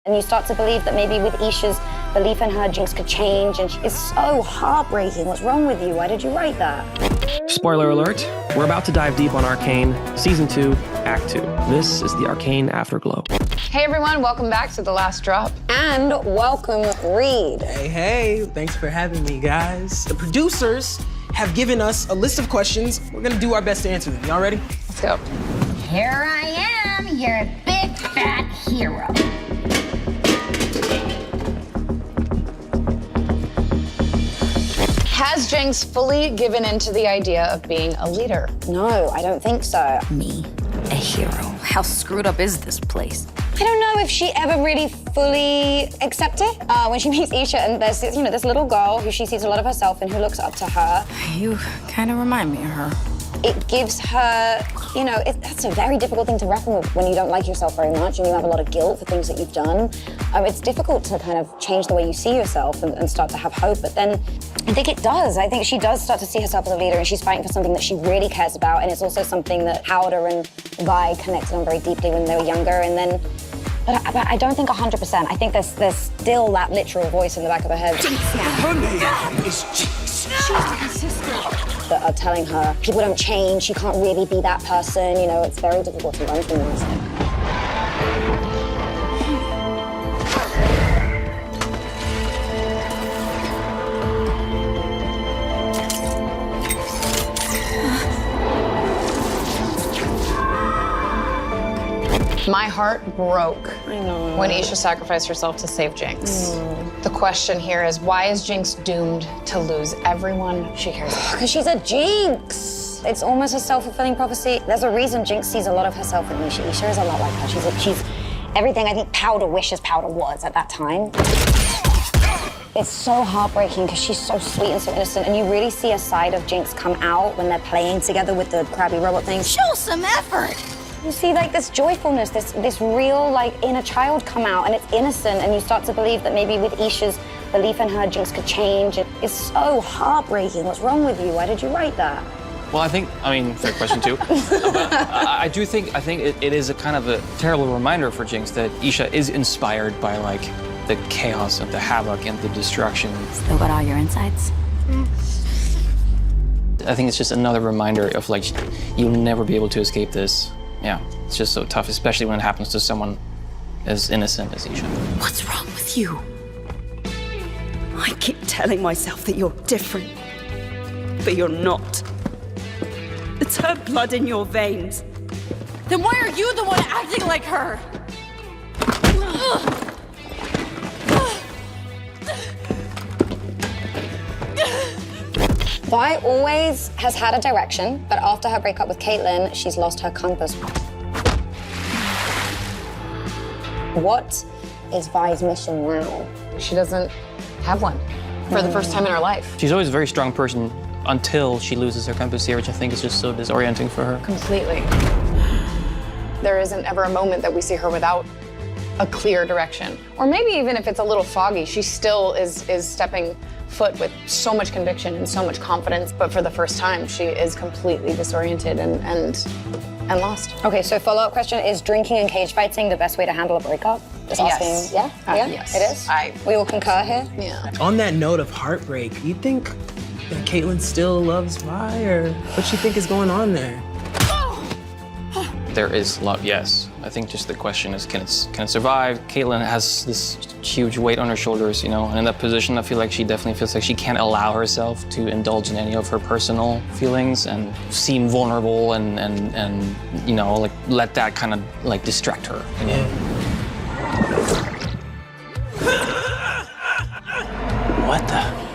And you start to believe that maybe with Isha's belief in her, Jinx could change, and it's so heartbreaking. What's wrong with you? Why did you write that? Spoiler alert, we're about to dive deep on Arcane, Season 2, Act 2. This is the Arcane Afterglow. Hey everyone, welcome back to The Last Drop. And welcome, Reed. Hey, thanks for having me, guys. The producers have given us a list of questions. We're gonna do our best to answer them. Y'all ready? Let's go. Here I am, your big fat hero. Has Jinx fully given into the idea of being a leader? No, I don't think so. Me, a hero. How screwed up is this place? I don't know if she ever really fully accepts it. When she meets Isha and there's this, this little girl who she sees a lot of herself in, who looks up to her. You kind of remind me of her. It gives her, that's a very difficult thing to reckon with when you don't like yourself very much and you have a lot of guilt for things that you've done. It's difficult to kind of change the way you see yourself and start to have hope, but then I think it does. I think she does start to see herself as a leader and she's fighting for something that she really cares about, and it's also something that Powder and Vi connected on very deeply when they were younger, and then But I don't think 100%. I think there's still that literal voice in the back of her head. Her name is Jinx. She's my sister. That are telling her, people don't change, you can't really be that person. It's very difficult to run from those. My heart broke when Isha sacrificed herself to save Jinx. The question here is, why is Jinx doomed to lose everyone she cares about? Because she's a Jinx. It's almost a self-fulfilling prophecy. There's a reason Jinx sees a lot of herself in Isha. Isha is a lot like her. She's everything I think Powder wishes Powder was at that time. It's so heartbreaking because she's so sweet and so innocent, and you really see a side of Jinx come out when they're playing together with the crabby robot things. Show some effort. You see this joyfulness, this real inner child come out, and it's innocent, and you start to believe that maybe with Isha's belief in her, Jinx could change. It's so heartbreaking. What's wrong with you? Why did you write that? Well, fair question too. But I think it is a kind of a terrible reminder for Jinx that Isha is inspired by the chaos and the havoc and the destruction. Still got all your insides? I think it's just another reminder of you'll never be able to escape this. Yeah, it's just so tough, especially when it happens to someone as innocent as Isha. What's wrong with you? I keep telling myself that you're different, but you're not. It's her blood in your veins. Then why are you the one acting like her? Vi always has had a direction, but after her breakup with Caitlyn, she's lost her compass. What is Vi's mission now? She doesn't have one for the first time in her life. She's always a very strong person until she loses her compass here, which I think is just so disorienting for her. Completely. There isn't ever a moment that we see her without a clear direction. Or maybe even if it's a little foggy, she still is stepping foot with so much conviction and so much confidence, but for the first time, she is completely disoriented and lost. Okay, so follow-up question, is drinking and cage fighting the best way to handle a breakup? Just Yes. asking, yeah? Yes. It is? We all concur here? Yeah. On that note of heartbreak, you think that Caitlyn still loves Vi, or what you think is going on there? There is love, yes. I think just the question is, can it survive? Caitlyn has this huge weight on her shoulders, and in that position, I feel like she definitely feels like she can't allow herself to indulge in any of her personal feelings and seem vulnerable and let that kind of distract her. Yeah. What the?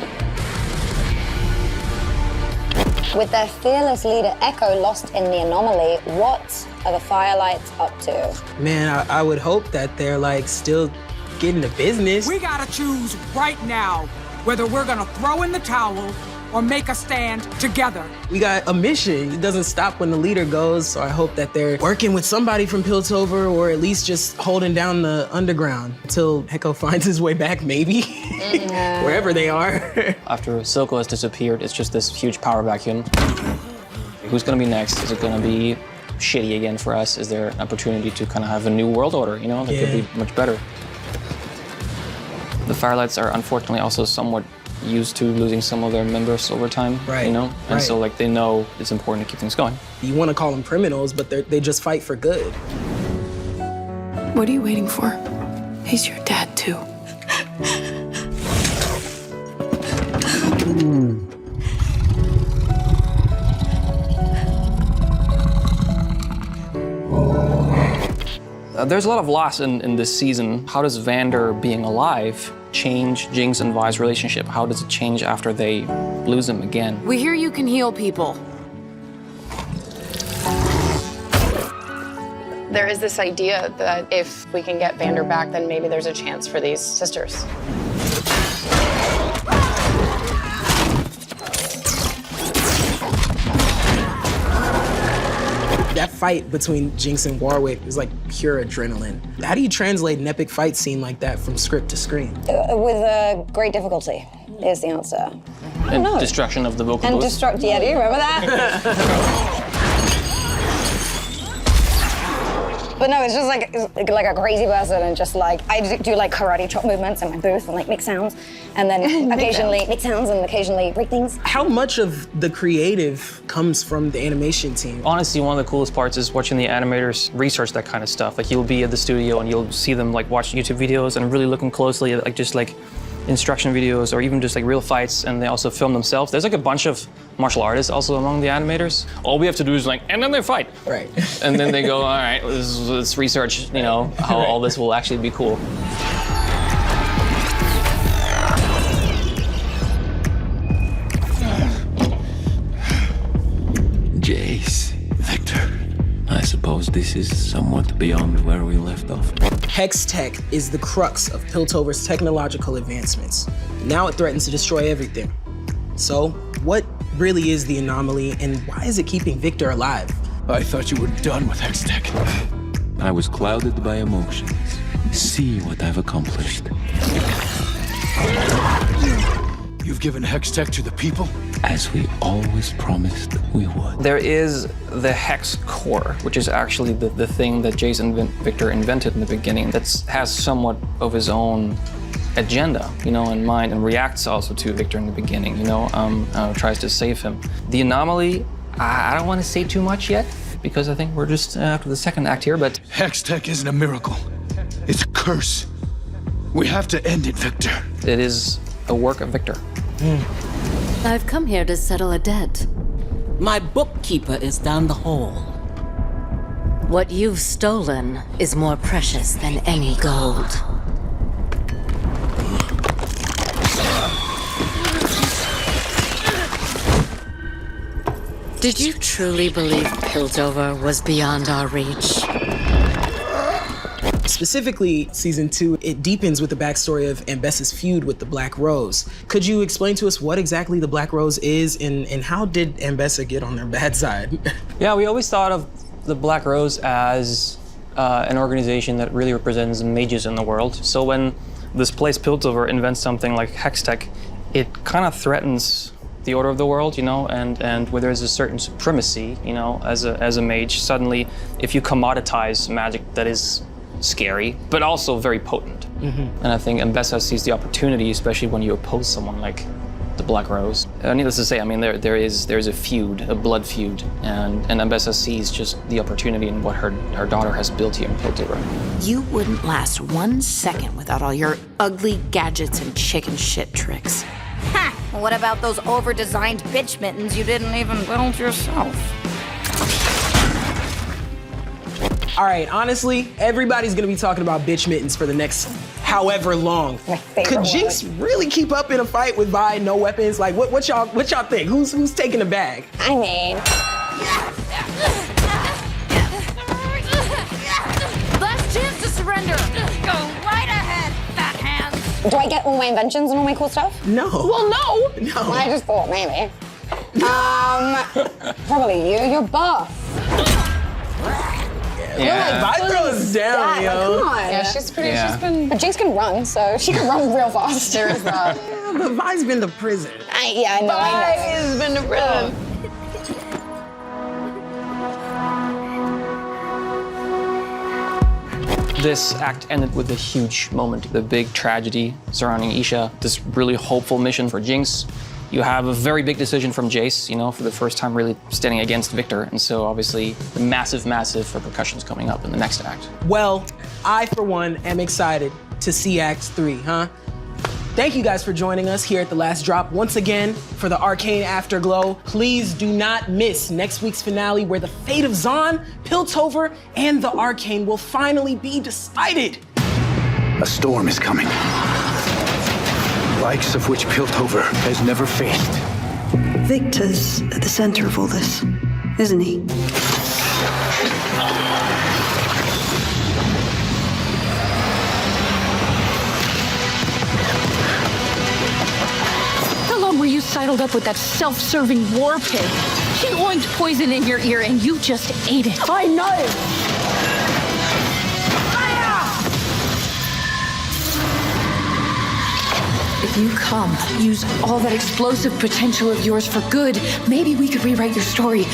With their fearless leader, Ekko, lost in the anomaly, what are the Firelights up to? Man, I would hope that they're still getting the business. We gotta choose right now whether we're gonna throw in the towel or make a stand together. We got a mission. It doesn't stop when the leader goes, so I hope that they're working with somebody from Piltover, or at least just holding down the underground until Ekko finds his way back, maybe, wherever they are. After Silco has disappeared, it's just this huge power vacuum. Who's gonna be next? Is it gonna be shitty again for us? Is there an opportunity to kind of have a new world order, that could be much better? The Firelights are unfortunately also somewhat used to losing some of their members over time, Right, you know? And right. so like they know it's important to keep things going. You want to call them criminals, but they just fight for good. What are you waiting for? He's your dad, too. There's a lot of loss in this season. How does Vander being alive change Jinx and Vi's relationship? How does it change after they lose him again? We hear you can heal people. There is this idea that if we can get Vander back, then maybe there's a chance for these sisters. That fight between Jinx and Warwick is like pure adrenaline. How do you translate an epic fight scene like that from script to screen? With great difficulty is the answer. And destruction of the vocal And booth. yeah, do you remember that? But no, it's just like a crazy person, and just like I do like karate chop movements in my booth and like make sounds, and then occasionally make sounds and occasionally break things. How much of the creative comes from the animation team? Honestly, one of the coolest parts is watching the animators research that kind of stuff. Like you'll be at the studio and you'll see them like watch YouTube videos and really looking closely at like just like instruction videos or even just like real fights, and they also film themselves. There's like a bunch of martial artists also among the animators. All we have to do is like, and then they fight. Right. And then they go, all right, let's research, you know, how all this will actually be cool. Jace, Victor, I suppose this is somewhat beyond where we left off. Hex tech is the crux of Piltover's technological advancements. Now it threatens to destroy everything. So, what really is the anomaly, and why is it keeping Victor alive? I thought you were done with Hex tech. I was clouded by emotions. See what I've accomplished. You've given Hex tech to the people? As we always promised we would. There is the Hex core, which is actually the thing that Victor invented in the beginning that has somewhat of his own agenda, you know, in mind, and reacts also to Victor in the beginning, you know, tries to save him. The anomaly, I don't want to say too much yet, because I think we're just after the second act here, but... Hex tech isn't a miracle. It's a curse. We have to end it, Victor. It is a work of Victor. I've come here to settle a debt. My bookkeeper is down the hall. What you've stolen is more precious than any gold. Did you truly believe Piltover was beyond our reach? Specifically, season 2, it deepens with the backstory of Ambessa's feud with the Black Rose. Could you explain to us what exactly the Black Rose is, and how did Ambessa get on their bad side? Yeah, we always thought of the Black Rose as an organization that really represents mages in the world. So when this place Piltover invents something like Hextech, it kind of threatens the order of the world, you know, and where there's a certain supremacy, you know, as a mage, suddenly if you commoditize magic that is scary, but also very potent. And I think Ambessa sees the opportunity, especially when you oppose someone like the Black Rose. Needless to say, I mean, there's a feud, a blood feud, and Ambessa sees just the opportunity in what her daughter has built here in Piltover. You wouldn't last 1 second without all your ugly gadgets and chicken shit tricks. Ha! What about those over-designed bitch mittens you didn't even build yourself? All right, honestly, everybody's gonna be talking about bitch mittens for the next however long. Could Jinx really keep up in a fight with Vi, no weapons? Like, what y'all think? Who's taking the bag? I mean, Last chance to surrender. Go right ahead, fat hands. do I get all my inventions and all my cool stuff? No. Well, no. No. I just thought maybe. Probably you. You're buff. Yeah. Vi throws down, yo. Come on. Yeah, she's pretty, Yeah. she's been... But Jinx can run, so she can run real fast. There is that. Yeah, but Vi's been to prison. I know. Has been to prison. This act ended with a huge moment, the big tragedy surrounding Isha, this really hopeful mission for Jinx. You have a very big decision from Jace, you know, for the first time really standing against Victor. And so obviously the massive repercussions coming up in the next act. Well, I, for one, am excited to see Act 3, huh? Thank you guys for joining us here at The Last Drop once again for the Arcane Afterglow. Please do not miss next week's finale where the fate of Zaun, Piltover, and the Arcane will finally be decided. A storm is coming. Likes of which Piltover has never faced. Victor's at the center of all this, isn't he? How long were you sidled up with that self-serving war pig? She oinked poison in your ear and you just ate it. I know! If you come, use all that explosive potential of yours for good, maybe we could rewrite your story.